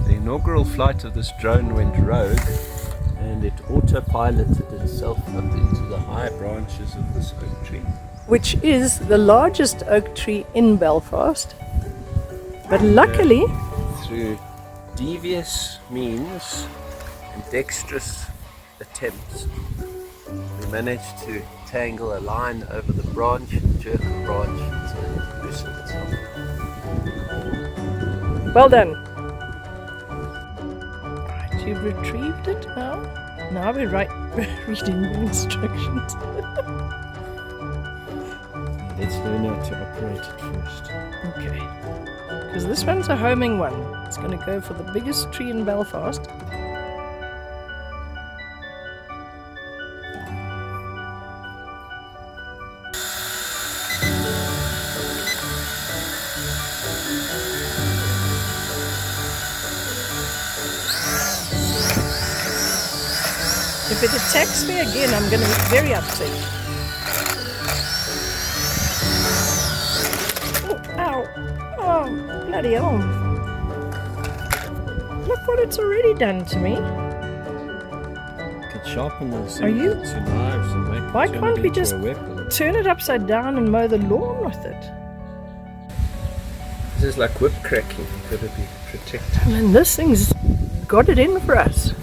The inaugural flight of this drone went rogue and it autopiloted itself up into the high branches of this oak tree. Which is the largest oak tree in Belfast. But luckily, through devious means and dexterous attempts, we managed to tangle a line over the branch and jerk the branch until it loosened itself. well done. Right, you've retrieved it now. Now we're reading the instructions. Let's learn how to operate it first. Okay. Because this one's a homing one. It's going to go for the biggest tree in Belfast. If it attacks me again, I'm going to be very upset. Ow! Oh, bloody hell. Look what it's already done to me. Could sharpen those Are you- to knives and make Why it turn can't it we into just a weapon. turn it upside down and mow the lawn with it? This is like whip cracking. You've got to be protected. I mean, this thing's got it in for us.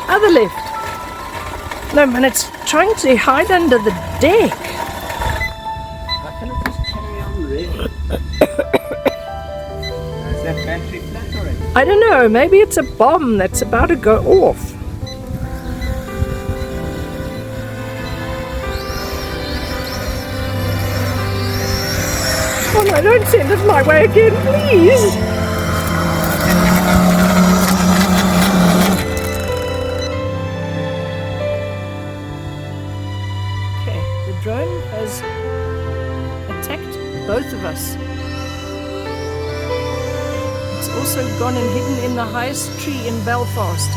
Other left. No, man, it's trying to hide under the deck. How can it just carry on really? Is that battery flat already? I don't know, maybe it's a bomb that's about to go off. Oh no, don't send it my way again, please. The drone has attacked both of us. It's also gone and hidden in the highest tree in Belfast.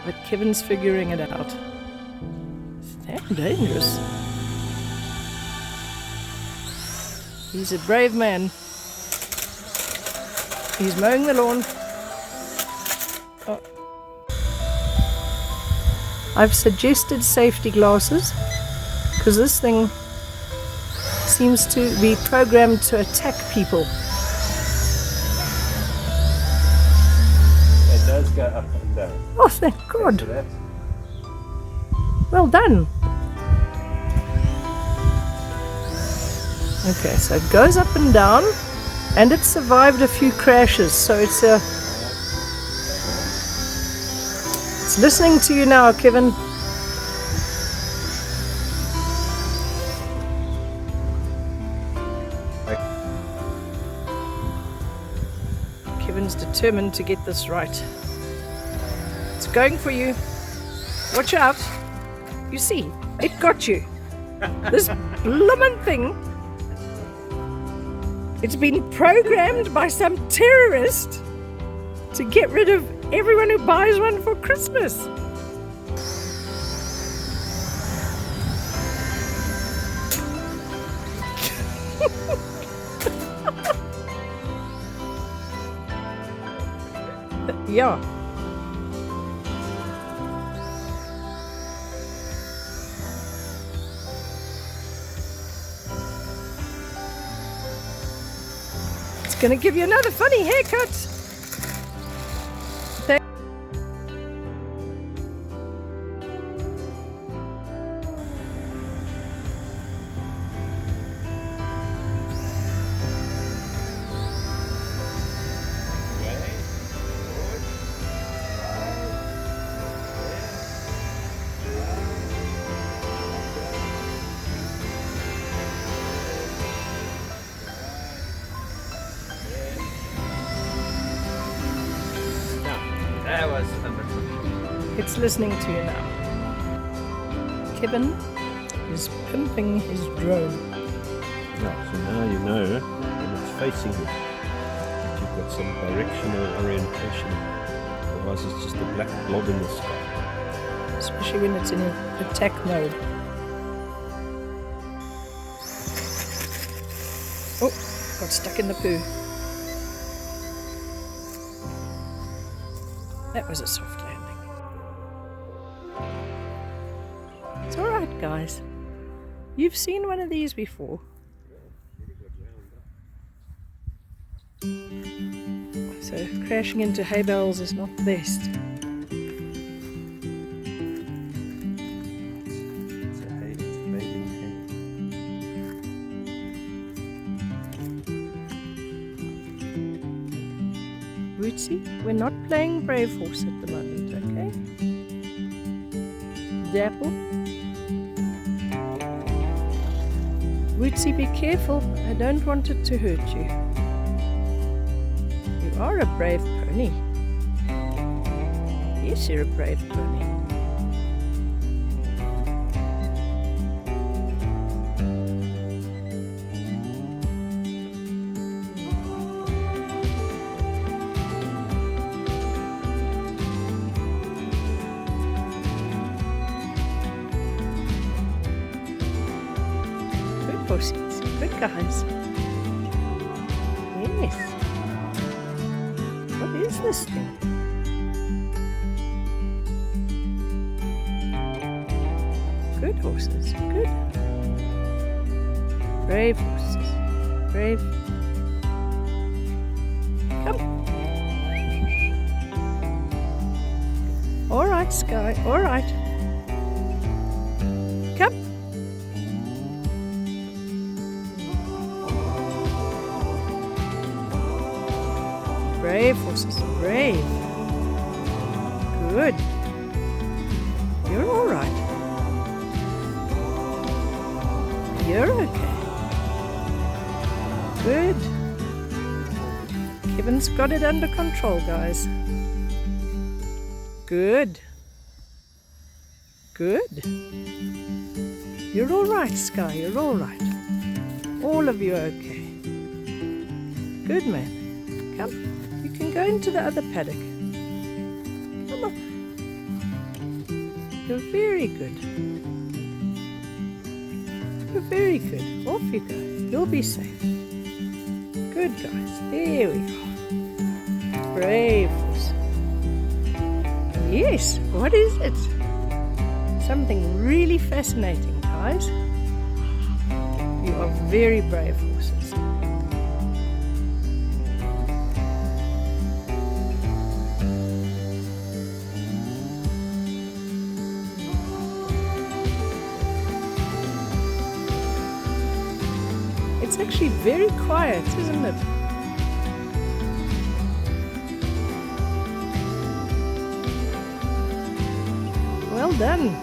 But Kevin's figuring it out. It's damn dangerous. He's a brave man. He's mowing the lawn. Oh. I've suggested safety glasses because this thing seems to be programmed to attack people. It does go up and down. Oh, thank God. So that. Well done. Okay, so it goes up and down and it survived a few crashes, so it's listening to you now, Kevin. Kevin's determined to get this right. It's going for you. Watch out. You see, it got you. This bloomin' thing, it's been programmed by some terrorist to get rid of everyone who buys one for Christmas. Yeah. It's gonna give you another funny haircut. That was under control. It's listening to you now. Kevin is pimping his drone. Yeah, so now you know when it's facing you that you've got some directional orientation. Otherwise it's just a black blob in the sky. Especially when it's in attack mode. Oh, got stuck in the poo. That was a soft landing. It's alright, guys. You've seen one of these before. So crashing into hay bales is not the best. Rootsy, we're not playing Brave Horse at the moment, okay? Dapple. Rootsy, be careful. I don't want it to hurt you. You are a brave pony. Yes, you're a brave pony. Horses, good guys. Yes. What is this thing? Good horses, good. Brave horses, brave. Come. All right, Sky, all right. Come. Brave horses, brave. Good. You're all right. You're okay. Good. Kevin's got it under control, guys. Good. Good. You're all right, Sky. You're all right. All of you are okay. Good, man. Come. You can go into the other paddock. Come on. You're very good. You're very good. Off you go. You'll be safe. Good, guys. There we go. Brave horse. Yes. What is it? Something really fascinating, guys. You are very brave horses. It's actually very quiet, isn't it? Well done.